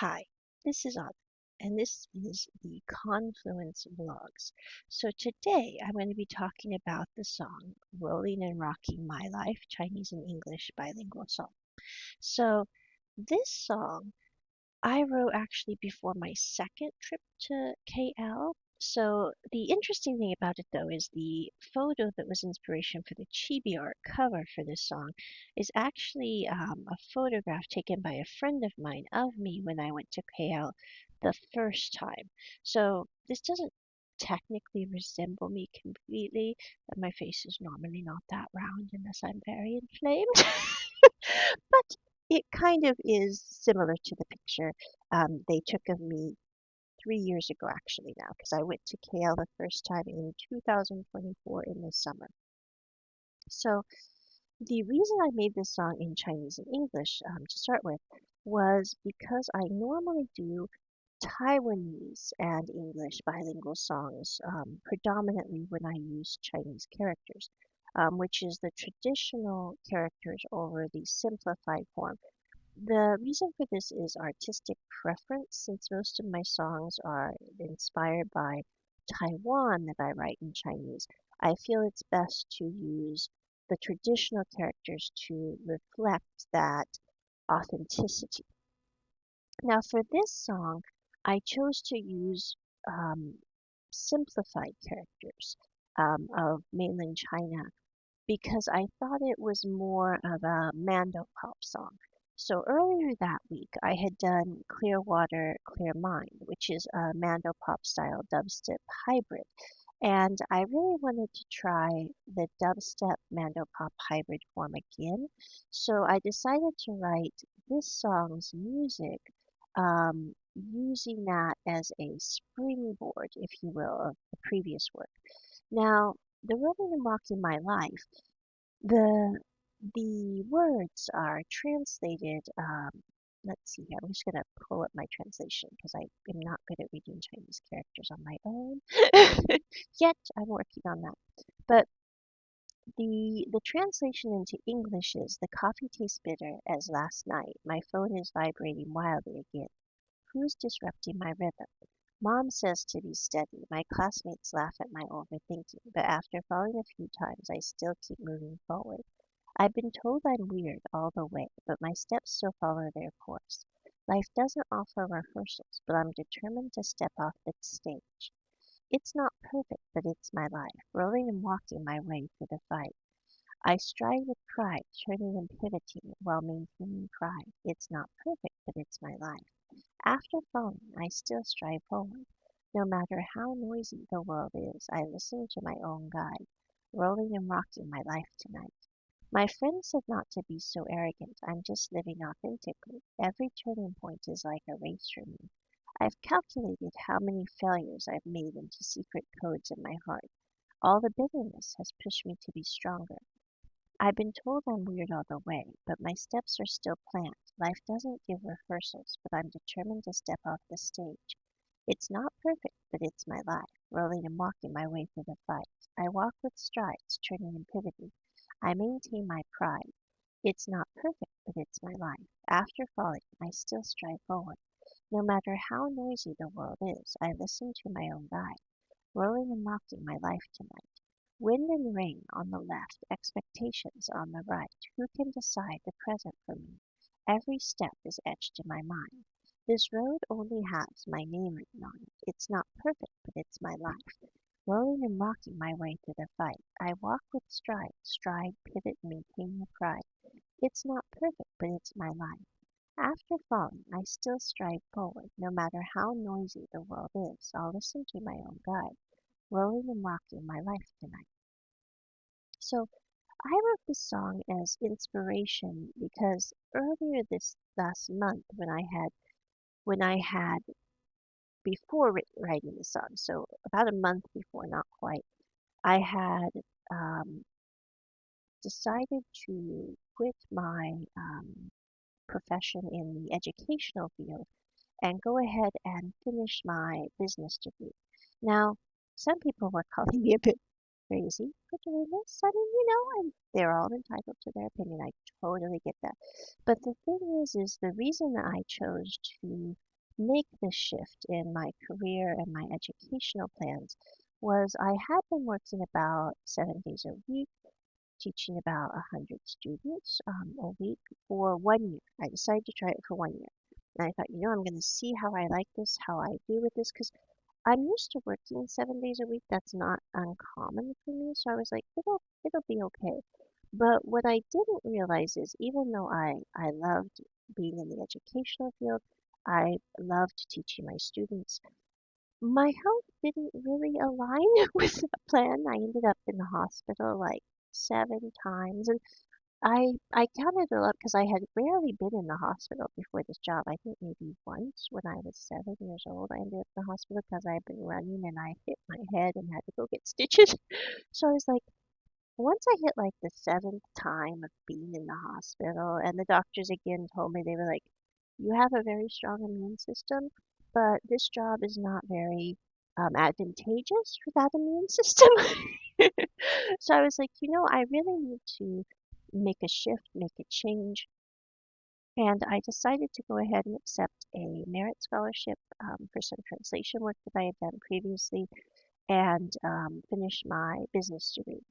Hi, this is Anna, and this is the Confluence vlogs. So today I'm going to be talking about the song Rolling and Rocking My Life, Chinese and English bilingual song. So this song I wrote actually before my second trip to KL. So the interesting thing about it though is the photo that was inspiration for the chibi art cover for this song is actually a photograph taken by a friend of mine of me when I went to KL the first time. So this doesn't technically resemble me completely. My face is normally not that round unless I'm very inflamed. But it kind of is similar to the picture they took of me 3 years ago, actually, now, because I went to KL the first time in 2024 in the summer. So, the reason I made this song in Chinese and English to start with was because I normally do Taiwanese and English bilingual songs predominantly when I use Chinese characters, which is the traditional characters over the simplified form. The reason for this is artistic preference, since most of my songs are inspired by Taiwan that I write in Chinese. I feel it's best to use the traditional characters to reflect that authenticity. Now, for this song, I chose to use simplified characters of mainland China because I thought it was more of a Mando pop song. So earlier that week, I had done Clear Water, Clear Mind, which is a Mando pop style dubstep hybrid. And I really wanted to try the dubstep Mando pop hybrid form again. So I decided to write this song's music using that as a springboard, if you will, of the previous work. Now, the Rolling and Rocking My Life, the words are translated. Let's see here. I'm just gonna pull up my translation because I am not good at reading Chinese characters on my own. Yet I'm working on that. But the translation into English is the coffee tastes bitter as last night. My phone is vibrating wildly again. Who's disrupting my rhythm? Mom says to be steady. My classmates laugh at my overthinking, but after falling a few times, I still keep moving forward. I've been told I'm weird all the way, but my steps still follow their course. Life doesn't offer rehearsals, but I'm determined to step off the stage. It's not perfect, but it's my life, rolling and walking my way through the fight. I stride with pride, turning and pivoting while maintaining pride. It's not perfect, but it's my life. After falling, I still strive forward. No matter how noisy the world is, I listen to my own guide, rolling and rocking my life tonight. My friend said not to be so arrogant. I'm just living authentically. Every turning point is like a race for me. I've calculated how many failures I've made into secret codes in my heart. All the bitterness has pushed me to be stronger. I've been told I'm weird all the way, but my steps are still planned. Life doesn't give rehearsals, but I'm determined to step off the stage. It's not perfect, but it's my life, rolling and walking my way through the fight. I walk with strides, turning and pivoting. I maintain my pride. It's not perfect, but it's my life. After falling, I still strive forward. No matter how noisy the world is, I listen to my own guide, rolling and rocking my life tonight. Wind and rain on the left, expectations on the right. Who can decide the present for me? Every step is etched in my mind. This road only has my name written on it. It's not perfect, but it's my life. Rolling and rocking my way through the fight. I walk with stride, pivot, maintain the pride. It's not perfect, but it's my life. After falling, I still strive forward. No matter how noisy the world is, I'll listen to my own guide, rolling and rocking my life tonight. So I wrote this song as inspiration because earlier this last month when I had before writing the song, so about a month before, not quite, I had decided to quit my profession in the educational field and go ahead and finish my business degree. Now, some people were calling me a bit crazy for doing this. I mean, and they're all entitled to their opinion. I totally get that. But the thing is the reason that I chose to make this shift in my career and my educational plans was I had been working about 7 days a week, teaching about 100 students a week for 1 year. I decided to try it for 1 year. And I thought, I'm going to see how I like this, how I do with this, because I'm used to working 7 days a week. That's not uncommon for me. So I was like, it'll be okay. But what I didn't realize is even though I loved being in the educational field, I loved teaching my students, my health didn't really align with the plan. I ended up in the hospital like 7 times. And I counted it up because I had rarely been in the hospital before this job. I think maybe once when I was 7 years old, I ended up in the hospital because I'd been running and I hit my head and had to go get stitches. So I was like, once I hit like the seventh time of being in the hospital, and the doctors again told me, they were like, you have a very strong immune system, but this job is not very advantageous for that immune system. So I was like, I really need to make a shift, make a change. And I decided to go ahead and accept a merit scholarship for some translation work that I had done previously and finish my business degree.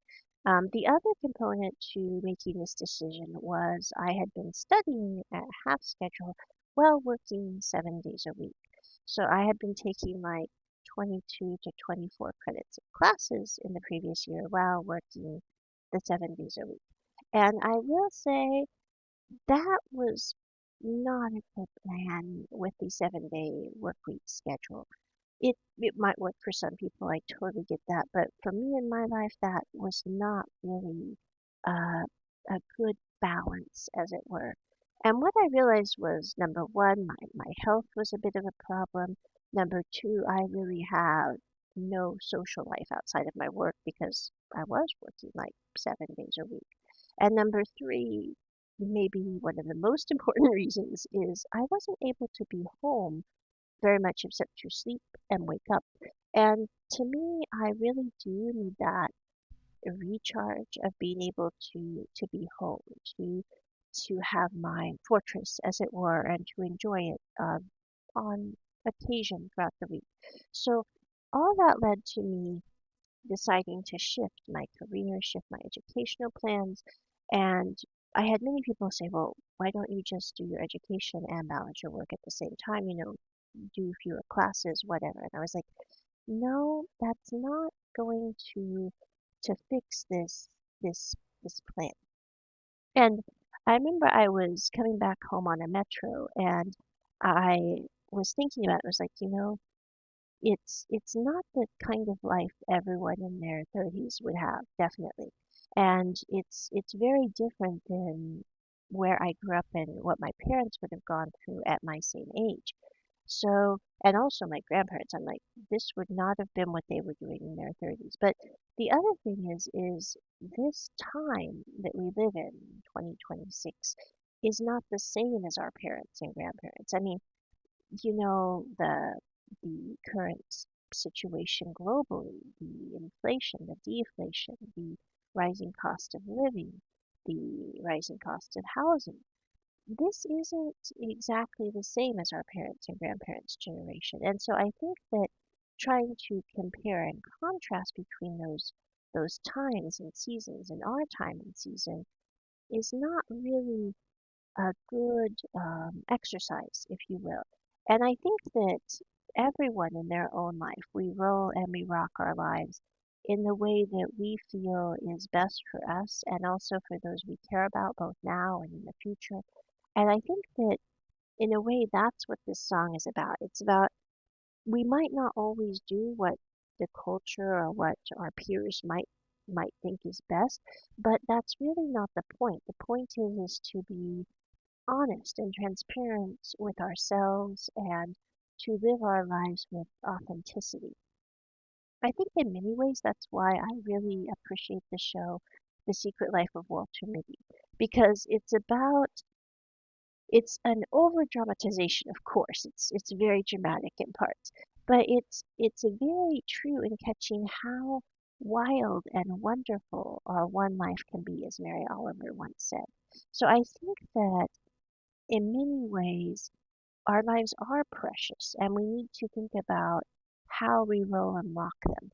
The other component to making this decision was I had been studying at half schedule while working 7 days a week. So I had been taking like 22 to 24 credits of classes in the previous year while working the 7 days a week. And I will say that was not a good plan with the 7-day work week schedule. It might work for some people, I totally get that, but for me in my life, that was not really a good balance, as it were. And what I realized was, number one, my health was a bit of a problem. Number two, I really have no social life outside of my work because I was working like 7 days a week. And number three, maybe one of the most important reasons is I wasn't able to be home very much except to sleep and wake up. And to me, I really do need that recharge of being able to be home, to have my fortress, as it were, and to enjoy it on occasion throughout the week. So all that led to me deciding to shift my career, shift my educational plans, and I had many people say, well, why don't you just do your education and balance your work at the same time? Do fewer classes, whatever. And I was like, no, that's not going to fix this plan. And I remember I was coming back home on a metro and I was thinking about it. I was like, it's not the kind of life everyone in their 30s would have, definitely. And it's very different than where I grew up and what my parents would have gone through at my same age. So, and also my grandparents, I'm like, this would not have been what they were doing in their 30s. But the other thing is this time that we live in, 2026, is not the same as our parents and grandparents. I mean, the current situation globally, the inflation, the deflation, the rising cost of living, the rising cost of housing. This isn't exactly the same as our parents and grandparents' generation. And so I think that trying to compare and contrast between those times and seasons and our time and season is not really a good exercise, if you will. And I think that everyone in their own life, we roll and we rock our lives in the way that we feel is best for us and also for those we care about, both now and in the future. And I think that in a way, that's what this song is about. It's about we might not always do what the culture or what our peers might think is best, but that's really not the point. The point is to be honest and transparent with ourselves and to live our lives with authenticity. I think in many ways that's why I really appreciate the show, The Secret Life of Walter Mitty, because it's an over dramatization, of course. It's very dramatic in parts, but it's very true in catching how wild and wonderful our one life can be, as Mary Oliver once said. So I think that in many ways, our lives are precious and we need to think about how we will unlock them.